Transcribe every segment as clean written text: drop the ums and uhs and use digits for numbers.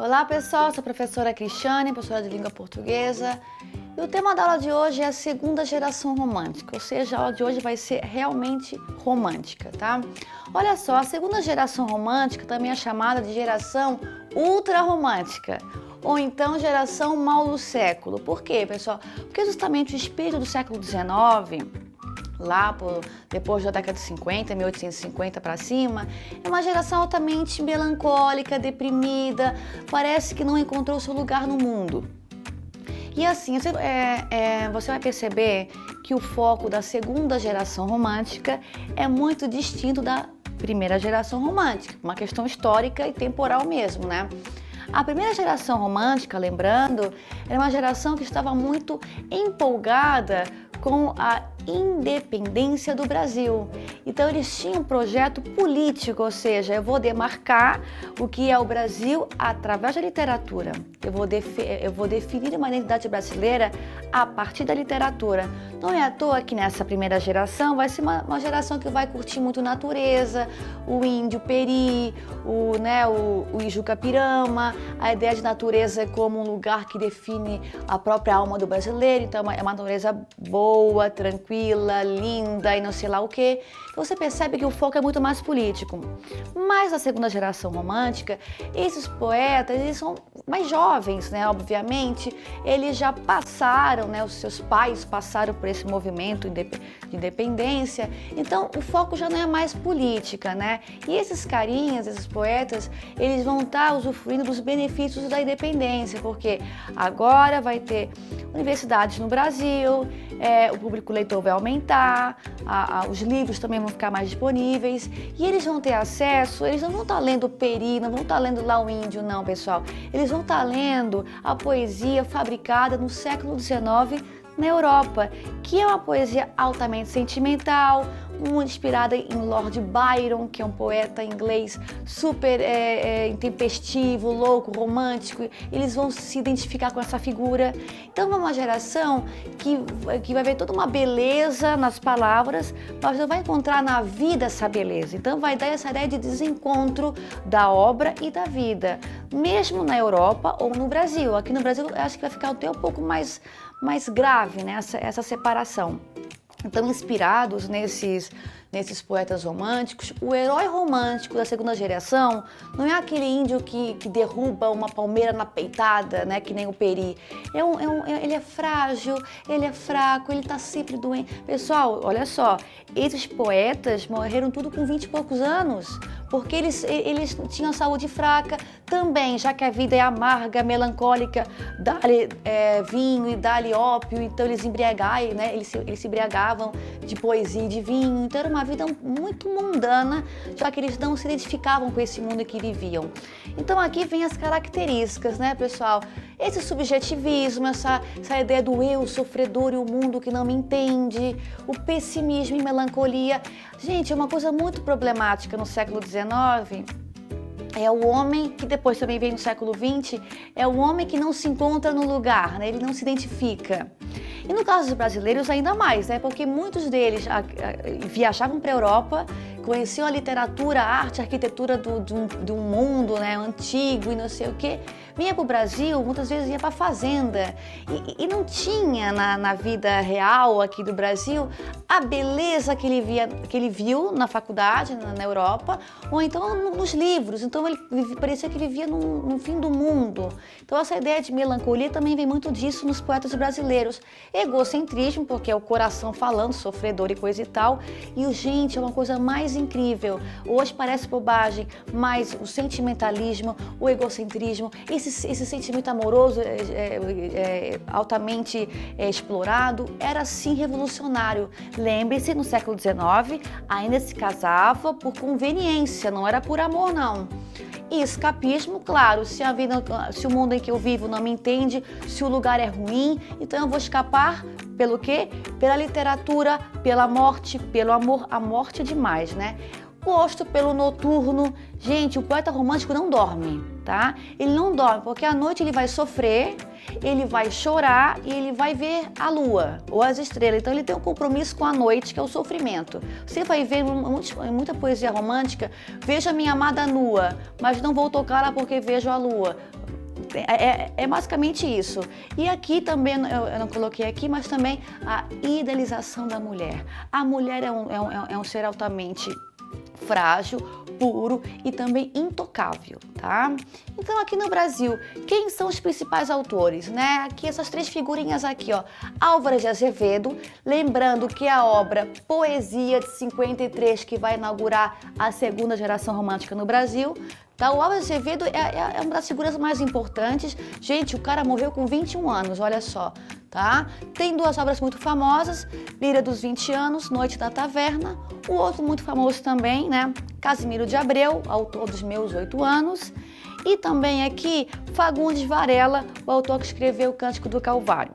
Olá pessoal, sou a professora Cristiane, professora de língua portuguesa. E o tema da aula de hoje é a segunda geração romântica, ou seja, a aula de hoje vai ser realmente romântica, tá? Olha só, a segunda geração romântica também é chamada de geração ultrarromântica, ou então geração mal do século. Por quê, pessoal? Porque justamente o espírito do século XIX, depois da década de 50, 1850 para cima, é uma geração altamente melancólica, deprimida, parece que não encontrou seu lugar no mundo. E assim, você vai perceber que o foco da segunda geração romântica é muito distinto da primeira geração romântica, uma questão histórica e temporal mesmo, né? A primeira geração romântica, lembrando, era uma geração que estava muito empolgada com a independência do Brasil. Então eles tinham um projeto político, ou seja, eu vou demarcar o que é o Brasil através da literatura. Eu vou definir uma identidade brasileira a partir da literatura. Não é à toa que nessa primeira geração vai ser uma geração que vai curtir muito natureza, o índio peri, o Ijuca-Pirama, a ideia de natureza como um lugar que define a própria alma do brasileiro. Então é uma natureza boa, tranquila, linda e não sei lá o quê. Você percebe que o foco é muito mais político. Mas na segunda geração romântica, esses poetas, eles são mais jovens, né? Obviamente, eles já passaram, né? Os seus pais passaram por esse movimento de independência. Então, o foco já não é mais política, né? E esses carinhas, esses poetas, eles vão estar usufruindo dos benefícios da independência, porque agora vai ter universidades no Brasil, o público leitor vai aumentar, os livros também vão ficar mais disponíveis e eles vão ter acesso, eles não vão estar lendo peri, não vão estar lendo lá o índio, não, pessoal. Eles vão estar lendo a poesia fabricada no século XIX na Europa, que é uma poesia altamente sentimental, muito inspirada em Lord Byron, que é um poeta inglês super intempestivo, louco, romântico. Eles vão se identificar com essa figura. Então é uma geração que vai ver toda uma beleza nas palavras, mas não vai encontrar na vida essa beleza. Então vai dar essa ideia de desencontro da obra e da vida, mesmo na Europa ou no Brasil. Aqui no Brasil eu acho que vai ficar até um pouco mais grave, né, essa separação. Então, inspirados nesses poetas românticos, o herói romântico da segunda geração não é aquele índio que derruba uma palmeira na peitada, né, que nem o peri. Ele é frágil, ele é fraco, ele está sempre doente. Pessoal, olha só, esses poetas morreram tudo com 20 e poucos anos, porque eles tinham saúde fraca também, já que a vida é amarga, melancólica, dá-lhe vinho e dá-lhe ópio, então eles embriagavam, né? Eles se embriagavam de poesia e de vinho, então era uma vida muito mundana, já que eles não se identificavam com esse mundo que viviam. Então aqui vem as características, né, pessoal? Esse subjetivismo, essa ideia do eu sofredor e o mundo que não me entende, o pessimismo e melancolia. Gente, é uma coisa muito problemática no século XIX. É o homem que depois também vem no século XX, é o homem que não se encontra no lugar, né? Ele não se identifica. E no caso dos brasileiros ainda mais, né? Porque muitos deles viajavam para a Europa, conheciam a literatura, a arte, a arquitetura do mundo, né, antigo e não sei o quê, vinha para o Brasil, muitas vezes ia para a fazenda e não tinha na vida real aqui do Brasil a beleza que ele viu na faculdade, na Europa, ou então nos livros. Então ele parecia que vivia no fim do mundo. Então essa ideia de melancolia também vem muito disso nos poetas brasileiros. Egocentrismo, porque é o coração falando, sofredor e coisa e tal. E gente, é uma coisa mais incrível. Hoje parece bobagem, mas o sentimentalismo, o egocentrismo, esse sentimento amoroso altamente explorado, era sim revolucionário. Lembre-se, no século XIX ainda se casava por conveniência, não era por amor, não. E escapismo, claro, se o mundo em que eu vivo não me entende, se o lugar é ruim, então eu vou escapar pelo quê? Pela literatura, pela morte, pelo amor. A morte é demais, né? Gosto pelo noturno. Gente, o poeta romântico não dorme, tá? Ele não dorme porque à noite ele vai sofrer, ele vai chorar e ele vai ver a lua ou as estrelas. Então ele tem um compromisso com a noite, que é o sofrimento. Você vai ver em muita poesia romântica, vejo a minha amada nua, mas não vou tocá-la porque vejo a lua. É basicamente isso. E aqui também, eu não coloquei aqui, mas também a idealização da mulher. A mulher é um ser altamente frágil, puro e também intocável, tá? Então aqui no Brasil, quem são os principais autores, né? Aqui essas três figurinhas aqui, ó. Álvares de Azevedo, lembrando que a obra Poesia de 53, que vai inaugurar a segunda geração romântica no Brasil. Tá, o Álvares de Azevedo é uma das figuras mais importantes. Gente, o cara morreu com 21 anos, olha só, tá? Tem duas obras muito famosas, Lira dos 20 anos, Noite da Taverna. O outro muito famoso também, né? Casimiro de Abreu, autor dos Meus 8 Anos. E também aqui, Fagundes Varela, o autor que escreveu o Cântico do Calvário.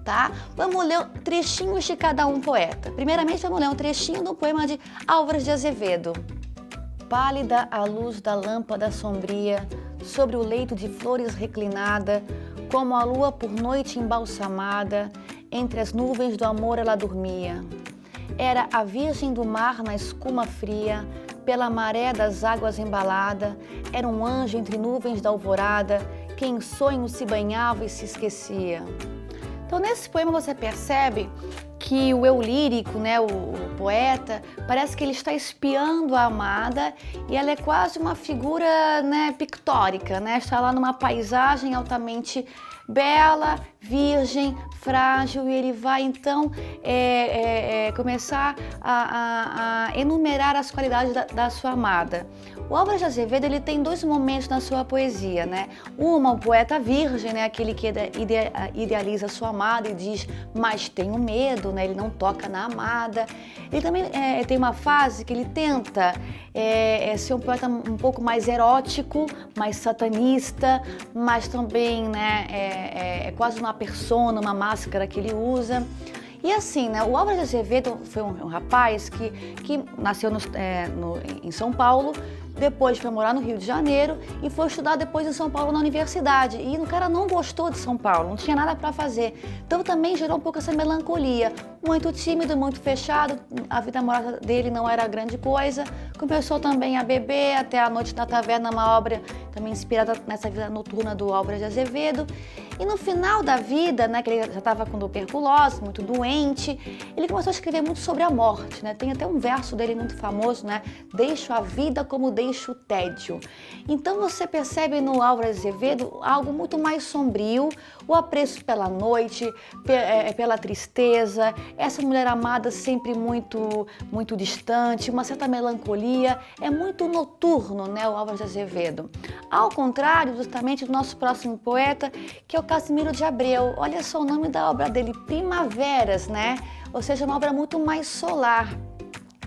Tá? Vamos ler trechinhos de cada um poeta. Primeiramente, vamos ler um trechinho do poema de Álvares de Azevedo. Pálida a luz da lâmpada sombria, sobre o leito de flores reclinada, como a lua por noite embalsamada, entre as nuvens do amor ela dormia. Era a virgem do mar na escuma fria, pela maré das águas embalada, era um anjo entre nuvens da alvorada, que em sonhos se banhava e se esquecia. Então, nesse poema você percebe que o eu lírico, né, o poeta, parece que ele está espiando a amada e ela é quase uma figura, né, pictórica, né? Está lá numa paisagem altamente bela, virgem, frágil, e ele vai então começar a enumerar as qualidades da sua amada. O Álvares de Azevedo, ele tem dois momentos na sua poesia, né? O poeta virgem, né? Aquele que idealiza a sua amada e diz, mas tenho medo, né? Ele não toca na amada. Ele também tem uma fase que ele tenta ser um poeta um pouco mais erótico, mais satanista, mas também, né? É quase uma persona, uma máscara que ele usa. E assim, né, o Álvares de Azevedo foi um rapaz que nasceu em São Paulo, depois foi morar no Rio de Janeiro e foi estudar depois em São Paulo na universidade. E o cara não gostou de São Paulo, não tinha nada para fazer. Então também gerou um pouco essa melancolia. Muito tímido, muito fechado, a vida amorosa dele não era grande coisa. Começou também a beber até a Noite da Taverna, uma obra também inspirada nessa vida noturna do Álvares de Azevedo. E no final da vida, né, que ele já estava com tuberculose, muito doente, ele começou a escrever muito sobre a morte, né? Tem até um verso dele muito famoso, né? Deixo a vida como deixo o tédio. Então você percebe no Álvares de Azevedo algo muito mais sombrio, o apreço pela noite, pela tristeza, essa mulher amada sempre muito, muito distante, uma certa melancolia, é muito noturno, né, o Álvares de Azevedo. Ao contrário, justamente, do nosso próximo poeta, que é o Casimiro de Abreu. Olha só o nome da obra dele, Primaveras, né? Ou seja, uma obra muito mais solar.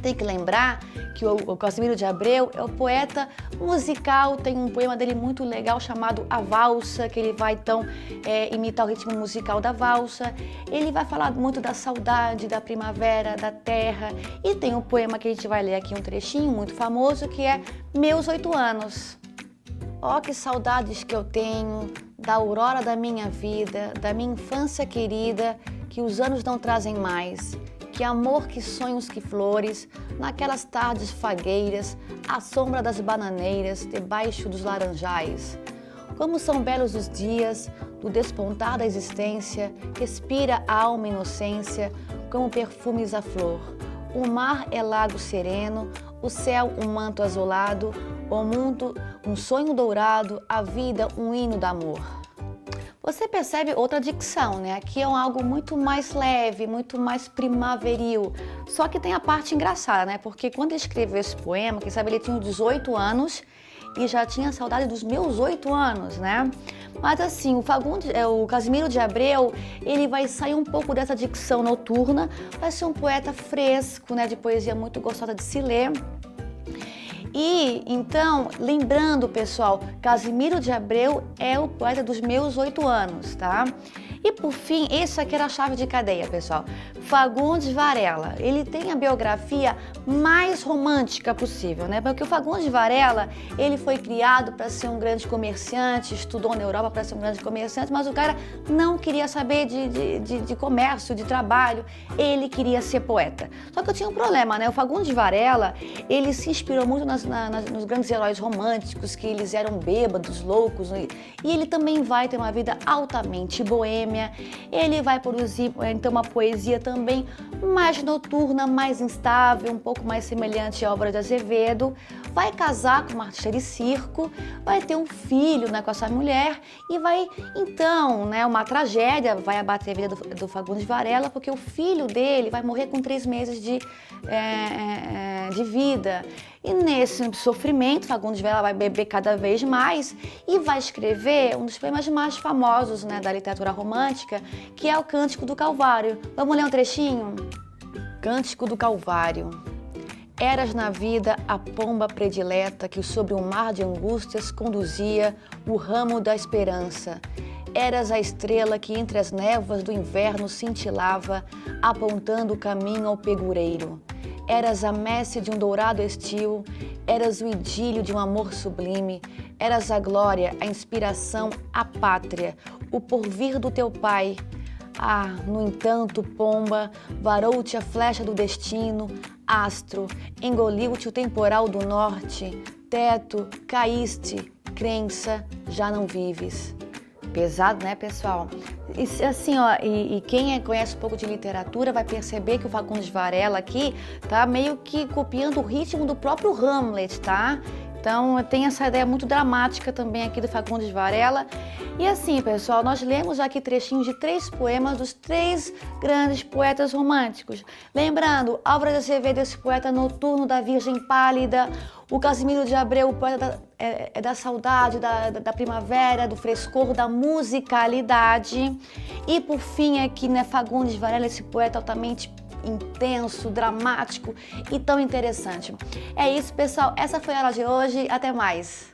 Tem que lembrar que o Casimiro de Abreu é o poeta musical, tem um poema dele muito legal chamado A Valsa, que ele vai então imitar o ritmo musical da valsa. Ele vai falar muito da saudade, da primavera, da terra. E tem um poema que a gente vai ler aqui, um trechinho muito famoso, que é Meus 8 Anos. Oh, que saudades que eu tenho da aurora da minha vida, da minha infância querida, que os anos não trazem mais. Que amor, que sonhos, que flores, naquelas tardes fagueiras, à sombra das bananeiras, debaixo dos laranjais. Como são belos os dias do despontar da existência, respira a alma inocência, como perfumes à flor. O mar é lago sereno, o céu um manto azulado, o mundo um sonho dourado, a vida um hino de amor. Você percebe outra dicção, né? Aqui é algo muito mais leve, muito mais primaveril. Só que tem a parte engraçada, né? Porque quando ele escreveu esse poema, quem sabe ele tinha 18 anos e já tinha saudade dos meus 8 anos, né? Mas assim, o Casimiro de Abreu, ele vai sair um pouco dessa dicção noturna, vai ser um poeta fresco, né? De poesia muito gostosa de se ler. E, então, lembrando, pessoal, Casimiro de Abreu é o poeta dos meus 8 anos, tá? E por fim, esse aqui era a chave de cadeia, pessoal. Fagundes Varela, ele tem a biografia mais romântica possível, né? Porque o Fagundes Varela, ele foi criado para ser um grande comerciante, estudou na Europa para ser um grande comerciante, mas o cara não queria saber de comércio, de trabalho, ele queria ser poeta. Só que eu tinha um problema, né? O Fagundes Varela, ele se inspirou muito nos grandes heróis românticos, que eles eram bêbados, loucos, e ele também vai ter uma vida altamente boêmia, ele vai produzir então uma poesia também mais noturna, mais instável, um pouco mais semelhante à Álvaro de Azevedo, vai casar com uma artista de circo, vai ter um filho, né, com essa mulher e vai, então, né, uma tragédia vai abater a vida do Fagundes Varela, porque o filho dele vai morrer com 3 meses de vida. E nesse sofrimento, Fagundes Varela vai beber cada vez mais e vai escrever um dos poemas mais famosos, né, da literatura romântica, que é o Cântico do Calvário. Vamos ler um trechinho? Cântico do Calvário. Eras na vida a pomba predileta que sobre um mar de angústias conduzia o ramo da esperança. Eras a estrela que entre as névoas do inverno cintilava, apontando o caminho ao pegureiro. Eras a messe de um dourado estio, eras o idílio de um amor sublime, eras a glória, a inspiração, a pátria, o porvir do teu pai. Ah, no entanto, pomba, varou-te a flecha do destino, astro, engoliu-te o temporal do norte, teto, caíste, crença, já não vives. Pesado, né, pessoal? E, assim, ó, e quem conhece um pouco de literatura vai perceber que o Fagundes Varela aqui tá meio que copiando o ritmo do próprio Hamlet, tá? Então tem essa ideia muito dramática também aqui do Fagundes Varela. E assim, pessoal, nós lemos aqui trechinhos de 3 poemas dos 3 grandes poetas românticos. Lembrando, Álvaro de Azevedo, esse poeta noturno da Virgem Pálida, o Casimiro de Abreu, o poeta da saudade, da primavera, do frescor, da musicalidade. E por fim aqui, né, Fagundes Varela, esse poeta altamente intenso, dramático e tão interessante. É isso, pessoal. Essa foi a aula de hoje. Até mais!